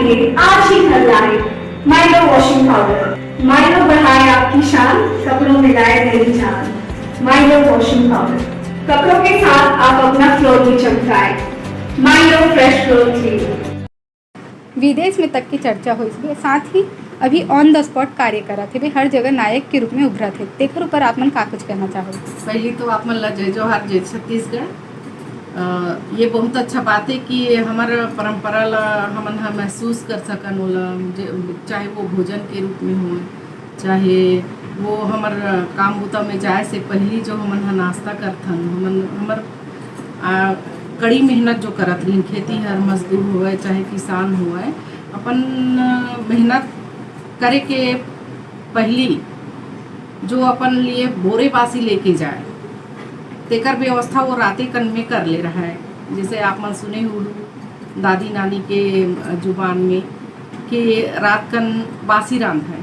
चाहिए आज ही घर लाए माइलो वॉशिंग पाउडर। माइलो बढ़ाए आपकी शान, कपड़ों में लाए नई जान। माइलो वॉशिंग पाउडर, कपड़ों के साथ आप अपना फ्लोर भी चमकाए। Mylo fresh floor clean. विदेश में तक की चर्चा हुई इसलिए साथ ही अभी ऑन द स्पॉट कार्य करा थे भी हर जगह नायक के रूप में उभरा थे। तेखर ऊपर आप मन का कुछ कहना चाहो? पहले तो आप मन ला जय जोहार जय छत्तीसगढ़। ये बहुत अच्छा बात है कि हमारा परंपरा ला हमन हा महसूस कर सकन ओला, चाहे वो भोजन के रूप में हो, चाहे वो हमार काम बुता में जाए से पहली जो हमन हा नाश्ता करथन। हमर कड़ी मेहनत जो करत रही, खेती हर मजदूर हुए चाहे किसान हुए, अपन मेहनत करे के पहली जो अपन लिए बोरे बासी लेके जाए तेकर व्यवस्था वो राते कन में कर ले रहा है। जैसे आप मन सुने हो दादी नानी के जुबान में कि रात कन बासी रांध है,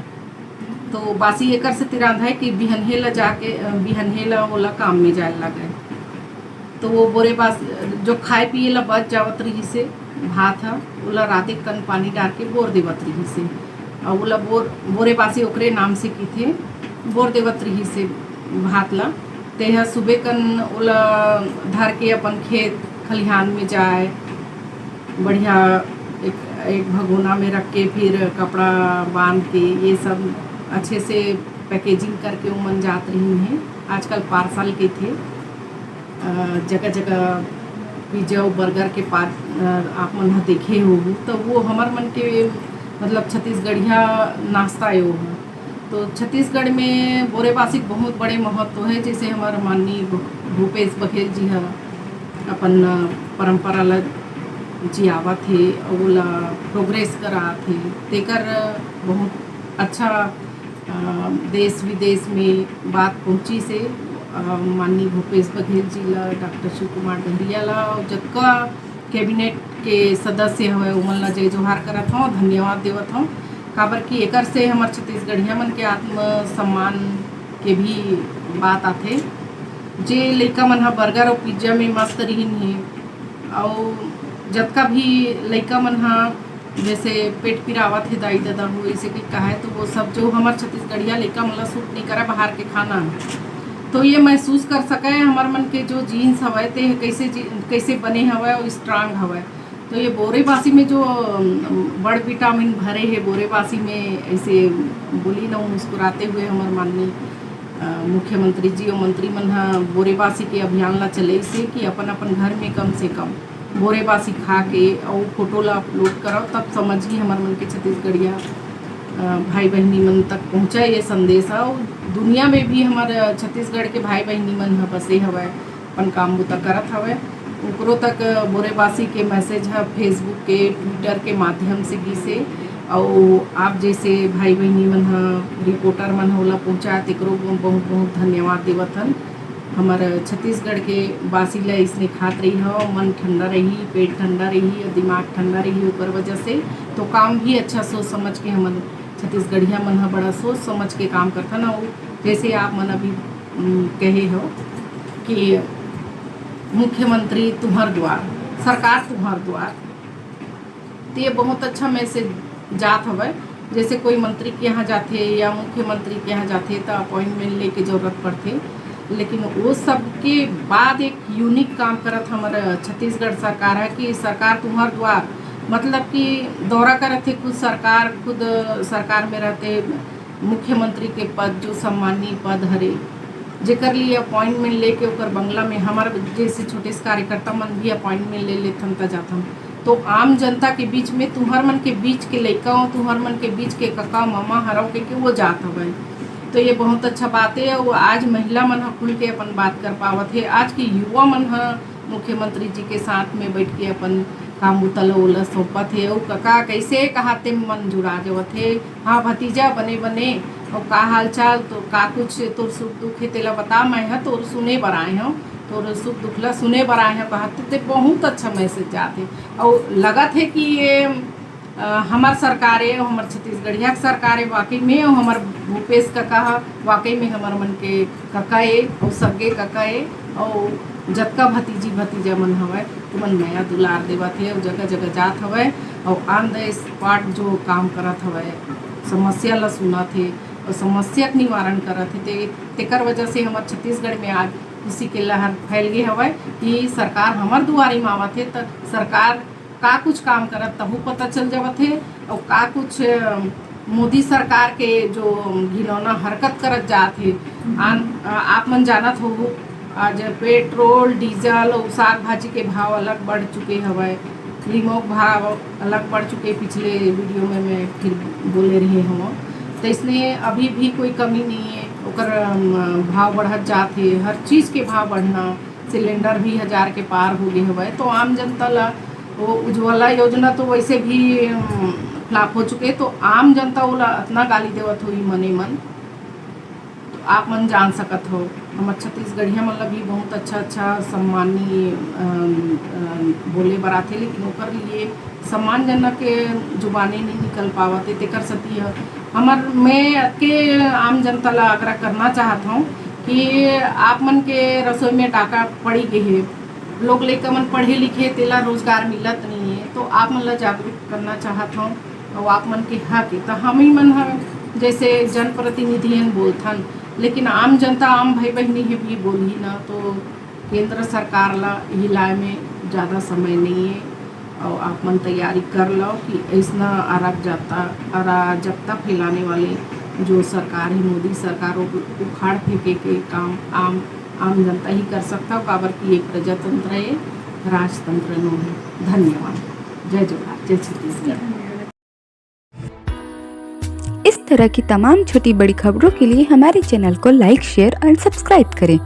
तो बासी एकर से तिरांध है कि बिहन्हे ला जाके बिहन्हे ला ओला काम में जाए लगे, तो वो बोरे बास जो खाए पिए ला बच जावत रही से भात है ओला राते कन पानी डाल के बोर देवत रही से, और ओला बोरे बासी ओकरे नाम से की थे बोर देवत रही से भात ला। तेहा सुबह कन ओला धर के अपन खेत खलिहान में जाए, बढ़िया एक भगोना में रख के फिर कपड़ा बांध के ये सब अच्छे से पैकेजिंग करके वो मन जात रही हैं। आजकल पार्सल के थे जगह जगह पिज्जा और बर्गर के पास आप मन हा देखे हो, तो वो हमार मन के मतलब छत्तीसगढ़िया नाश्ता है वो। तो छत्तीसगढ़ में बोरेबासी बहुत बड़े महत्व है। जैसे हमारे माननीय भूपेश बघेल जी है अपन परंपरा ला जियावत थे और ओला प्रोग्रेस करा थे, तेकर बहुत अच्छा देश विदेश में बात पहुंची से माननीय भूपेश बघेल जी ला, डॉक्टर शिव कुमार डहरिया ला और जतका कैबिनेट के सदस्य हुए उमन ला जय जोहार करत हूँ, धन्यवाद देवत हूँ। काबर कि एकर से हमार छत्तीसगढ़िया मन के आत्मसम्मान के भी बात आथे। जे लइका मन हा बर्गर और पिज्जा में मस्त रहीन है, और जतका भी लइका मन हा जैसे पेट पिरावत है दाई दादा हो ऐसे कि कहा है, तो वो सब जो हमार छत्तीसगढ़िया लइका मन ला सूट नहीं करा बाहर के खाना, तो ये महसूस कर सके हमार मन के जो जीन्स हवे ते कैसे बने हवे और स्ट्रांग हवे। तो ये बोरेबासी में जो बड़ विटामिन भरे है बोरेबासी में, ऐसे बोली ना मुस्कुराते हुए हमारे माननीय मुख्यमंत्री जी और मंत्री मन हा बोरेबासी के अभियान ला चले से कि अपन अपन घर में कम से कम बोरेबासी खा के और फोटो ला अपलोड कराओ, तब समझिए हमारे मन के छत्तीसगढ़िया भाई बहनी मन तक पहुँचा ये संदेश। और दुनिया में भी हमारे छत्तीसगढ़ के भाई बहनी मन हा बसे हवे, अपन काम बुता करत हवे, ओकरो तक बोरेबासी के मैसेज है फेसबुक के ट्विटर के माध्यम से गिसे, और आप जैसे भाई बहनी मन हा रिपोर्टर मन होला पहुँचा तेकरो बहुत बहुत धन्यवाद देवत हन। हमारे छत्तीसगढ़ के बासी ला इसने खात रही हो, मन ठंडा रही, पेट ठंडा रही और दिमाग ठंडा रही ओकर वजह से, तो काम भी अच्छा सोच समझ के हमन छत्तीसगढ़िया मन हा बड़ा सोच समझ के काम करता ना। जैसे आप मन अभी कहे हो कि मुख्यमंत्री तुम्हार द्वार, सरकार तुम्हार द्वार, तो ये बहुत अच्छा मैसेज जात हवे। जैसे कोई मंत्री के यहाँ जाते या मुख्यमंत्री के यहाँ जाते तो अपॉइंटमेंट लेके जरूरत पड़ते, लेकिन वो सब के बाद एक यूनिक काम करत हमारा छत्तीसगढ़ सरकार है कि सरकार तुम्हार द्वार, मतलब कि दौरा करते खुद सरकार में रहते मुख्यमंत्री के पद जो सम्मानीय पद हरे, जेकर लिए अपॉइंटमेंट लेके ओकर बंगला में हमारे जैसे छोटे से कार्यकर्ता मन भी अपॉइंटमेंट ले लेथन त जाथन, तो आम जनता के बीच में तुम्हार मन के बीच के लइका हो, तुम्हार मन के बीच के कका मामा हराव के वो जात हवे। तो ये बहुत अच्छा बात है। और आज महिला मन हा खुल के अपन बात कर पावत है, आज के युवा मन हा मुख्यमंत्री जी के साथ में बैठ के अपन काम उतल ओला सौंपत है। और कका कैसे कहाते मन जुड़ा जावत है, हाँ भतीजा बने बने और का हाल चाल, तो का कुछ तोर सुख दुख है तेला बता, मैं है तोर सुने बर आए हूँ, तोर सुख दुख ला सुने बर आए हैं कहते, तो बहुत अच्छा मैसेज जाते। और लगत है कि ये हमार सरकार है, हमार छत्तीसगढ़िया सरकार है वाकई में, और हमार भूपेश कका वाकई में हमार मन के कका है और सगे कका है, और जतका भतीजी भतीजा मन हवय तुमन नया दुलार देवत हे, जगह जगह जात हवय और ऑन द स्पॉट जो काम करत हवय, समस्या ला सुनत हे और समस्या के निवारण करत हे। तेकर वजह से हमार छत्तीसगढ़ में आज खुशी के लहर फैल गए हवय कि सरकार हमार दुआरी में आवत हे, तो सरकार का कुछ काम करत तहु पता चल जावत है और का कुछ मोदी सरकार के जो घिनौना हरकत करत जात है। आप मन जानत हो आज पेट्रोल डीजल और साग भाजी के भाव अलग बढ़ चुके हवय, लीमों के भाव अलग बढ़ चुके। पिछले वीडियो में मैं फिर बोले रही हूँ, तो इसलिए अभी भी कोई कमी नहीं है, ओकर भाव बढ़त जात है। हर चीज़ के भाव बढ़ना, सिलेंडर भी 1000 के पार हो गए हवय। तो आम जनता ला वो उज्ज्वला योजना तो वैसे भी फ्लॉप हो चुके, तो आम जनता वाला इतना गाली देवत हुई मने मन, तो आप मन जान सकत हो हमारे छत्तीसगढ़िया मतलब भी बहुत अच्छा सम्मानीय बोले बराथे, लेकिन ओकर लिए सम्मान जनक के जुबाने नहीं निकल पावत है। तेकर सती हमार मैं के आम जनता ला आग्रह करना चाहत हूँ कि आप मन के रसोई में डाका पड़ी गए है, लोग लेकर मन पढ़े लिखे तेला रोजगार मिलत नहीं है, तो आप मन ला जागरूक करना चाहत हूँ और आप मन के हक है। तो हम ही मन जैसे जनप्रतिनिधियन बोलथन, लेकिन आम जनता आम भाई बहनी है भी बोली ना, तो केंद्र सरकार ला हिलाए में ज़्यादा समय नहीं है और आप मन तैयारी कर लो कि ऐसा अराजकता फैलाने वाले जो सरकार है मोदी सरकार उखाड़ फेंके के काम आम जनता ही कर सकता हो, काबर की एक प्रजातंत्र है, राजतंत्र नो है। धन्यवाद। जय जोहार, जय छत्तीसगढ़। इस तरह की तमाम छोटी बड़ी खबरों के लिए हमारे चैनल को लाइक, शेयर और सब्सक्राइब करें।